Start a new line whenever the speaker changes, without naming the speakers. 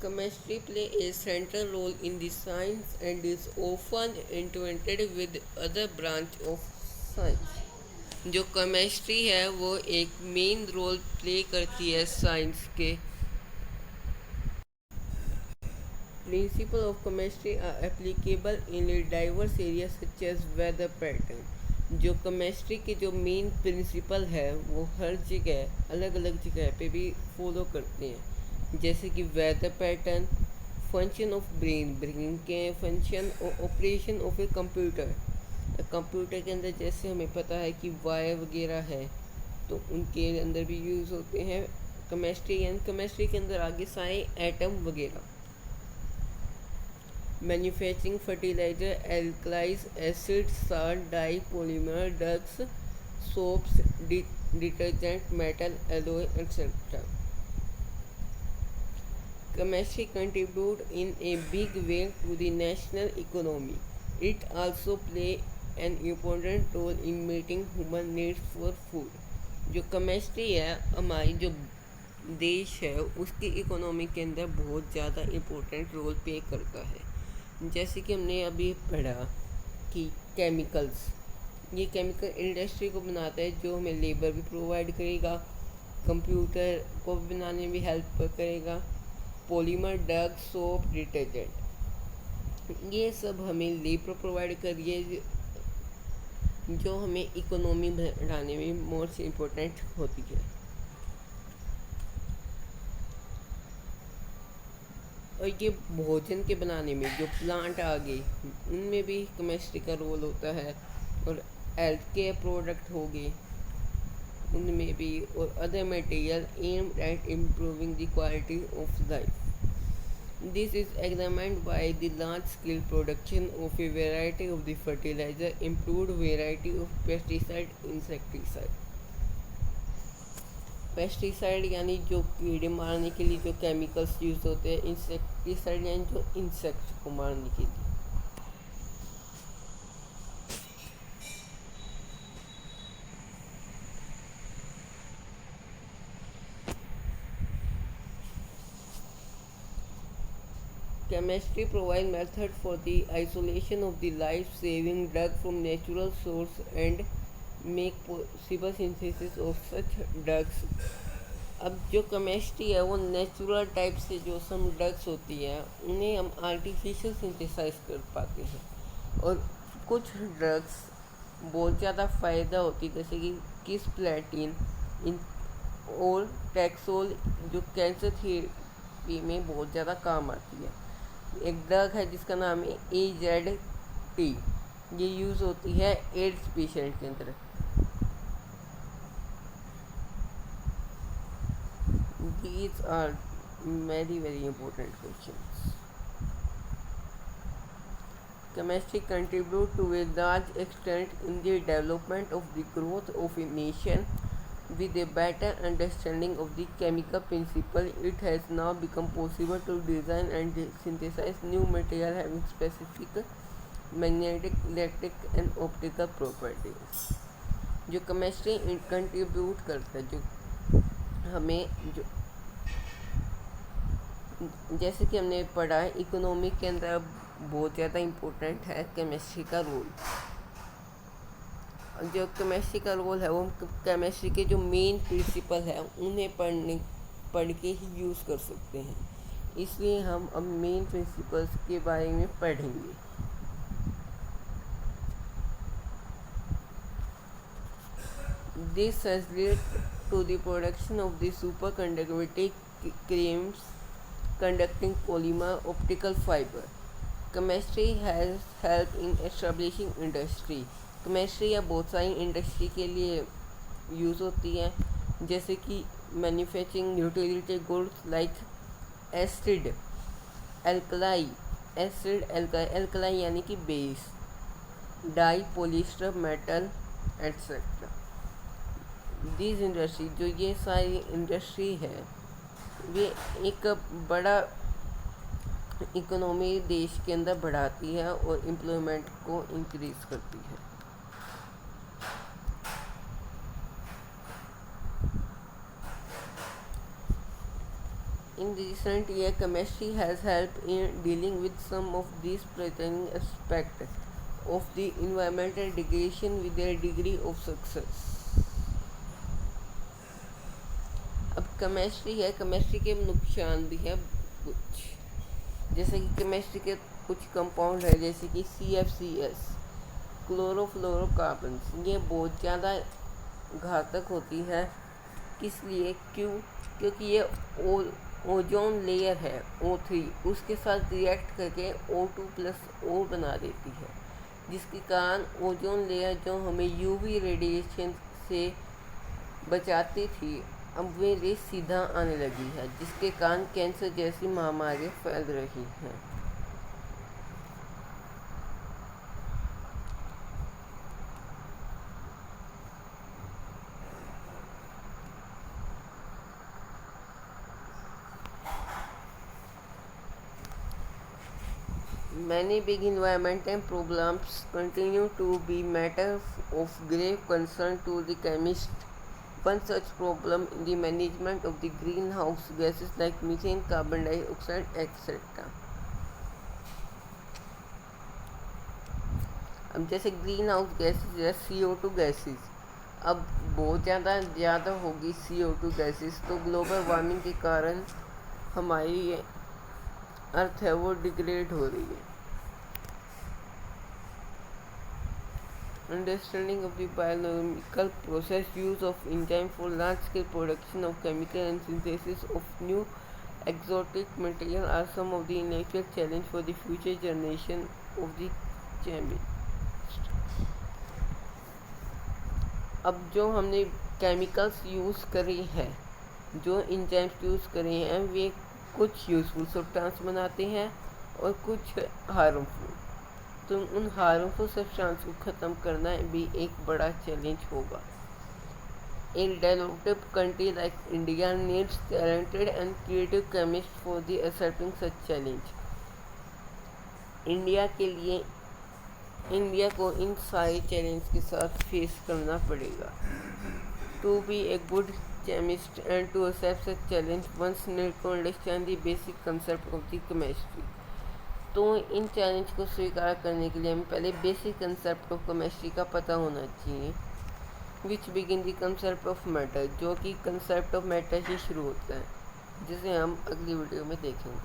Chemistry plays a central role in the science and is often intertwined with other branch of science. जो chemistry है वो एक main role play करती है science के. Principles of chemistry are applicable in diverse areas such as weather pattern. जो chemistry के जो मेन प्रिंसिपल है वो हर जगह अलग अलग जगह पे भी फॉलो करते हैं. जैसे कि weather pattern, function of brain, brain के फंक्शन और operation of a computer. Computer के अंदर जैसे हमें पता है कि वायर वगैरह है तो उनके अंदर भी यूज़ होते हैं केमिस्ट्री. एंड केमिस्ट्री के अंदर आगे सारे एटम वगैरह. Manufacturing fertiliser, alkalis, acid, salt, dye, polymer, drugs, soaps, detergent, metal, alloy etcetera. Chemistry contribute in a big way to the national economy. It also play an important role in meeting human needs for food. जो chemistry है हमारी जो देश है उसकी economy के अंदर बहुत ज़्यादा इम्पोर्टेंट रोल प्ले करता है. जैसे कि हमने अभी पढ़ा कि केमिकल्स, ये केमिकल इंडस्ट्री को बनाता है जो हमें लेबर भी प्रोवाइड करेगा, कंप्यूटर को बनाने में भी हेल्प करेगा, पॉलीमर, ड्रग, सोप, डिटर्जेंट, ये सब हमें लेबर प्रोवाइड करिए जो हमें इकोनॉमी बढ़ाने में मोस्ट इम्पोर्टेंट होती है. और ये भोजन के बनाने में जो प्लांट आ गए उनमें भी केमिस्ट्री का रोल होता है. और हेल्थ केयर प्रोडक्ट हो गए उनमें भी, और other material aimed at improving the quality of life. This is examined by the large-scale production of a variety of the fertilizer, improved variety of pesticide, insecticide. Pesticide यानी जो कीड़े मारने के लिए जो केमिकल्स यूज होते हैं, इंसेक्टिसाइड यानी जो इंसेक्ट को मारने के लिए. Chemistry provides method for the isolation of the life-saving drug from natural source and make possible synthesis of such drugs. अब जो केमिस्ट्री है वो नेचुरल टाइप से जो सम ड्रग्स होती हैं उन्हें हम आर्टिफिशियल सिंथेसाइज कर पाते हैं. और कुछ ड्रग्स बहुत ज़्यादा फ़ायदा होती है जैसे कि किसप्लेटिन इन और टैक्सोल जो कैंसर थेरेपी में बहुत ज़्यादा काम आती है. एक ड्रग है जिसका नाम है AZT, ये यूज़ होती है एड्स पेशेंट के अंदर. These are very important questions. Chemistry contribute to a large extent in the development of the growth of a nation. With a better understanding of the chemical principle, it has now become possible to design and synthesize new material having specific magnetic, electric and optical properties. जो chemistry contribute करता है जो हमें जो जैसे कि हमने पढ़ा है इकोनॉमी के अंदर बहुत ज़्यादा इम्पोर्टेंट है केमिस्ट्री का रोल. जो केमिस्ट्री का रोल है वो केमिस्ट्री के जो मेन प्रिंसिपल है उन्हें पढ़ के ही यूज़ कर सकते हैं. इसलिए हम अब मेन प्रिंसिपल्स के बारे में पढ़ेंगे. This has led to the production of the superconductivity creams conducting polymer optical fiber. Chemistry has helped in establishing industry. Chemistry या बहुत सारी इंडस्ट्री के लिए यूज़ होती है जैसे कि manufacturing utility goods like acid, alkali, alkali यानी कि base, dye, polyester, metal etcetera. This industry जो ये सारी इंडस्ट्री है ये एक बड़ा इकोनॉमी देश के अंदर बढ़ाती है और एम्प्लॉयमेंट को इंक्रीज करती है. In recent years, chemistry has helped in dealing with some of these threatening aspects of the environmental degradation with a degree of success. अब केमिस्ट्री है, केमिस्ट्री के नुकसान भी हैं कुछ, जैसे कि केमिस्ट्री के कुछ कंपाउंड है जैसे कि CFCS, क्लोरोफ्लोरोकार्बन्स, ये बहुत ज़्यादा घातक होती है। किस लिए? क्योंकि ये ओजोन लेयर है O3, उसके साथ रिएक्ट करके O2+O बना देती है, जिसके कारण ओजोन लेयर जो हमें UV रेडिएशन से बचाती थी, अब वे रेस सीधा आने लगी है, जिसके कारण कैंसर जैसी महामारी फैल रही हैं। Many big environmental problems continue to be matter of grave concern to the chemist. One such problem is the management of the greenhouse gases like methane, carbon dioxide, etc. अब जैसे ग्रीन हाउस गैसेज या CO2 gases, अब बहुत ज़्यादा होगी CO2 gases, तो global warming के कारण हमारी अर्थ है वो डिग्रेड हो रही है। Understanding of the biological process, use of enzyme for large-scale production of chemical and synthesis of new exotic material are some of the intellectual challenge for the future generation of the chemist. अब जो हमने chemicals use करी है, जो enzymes use करे हैं, वे कुछ useful substance बनाते हैं और कुछ हार्मफुल। तो उन हार्मफुल सब्सटेंस को ख़त्म करना भी एक बड़ा चैलेंज होगा। A developed country like India needs talented and creative chemists for the accepting such challenge. India को इन सारे चैलेंज के साथ फेस करना पड़ेगा। To be a good chemist and to accept such challenge, one needs to understand the basic concept of the chemistry. तो इन challenge को स्वीकार करने के लिए हमें पहले बेसिक कंसेप्ट ऑफ केमिस्ट्री का पता होना चाहिए, which begin the concept of matter, जो कि कंसेप्ट ऑफ मैटर से शुरू होता है, जिसे हम अगली वीडियो में देखेंगे।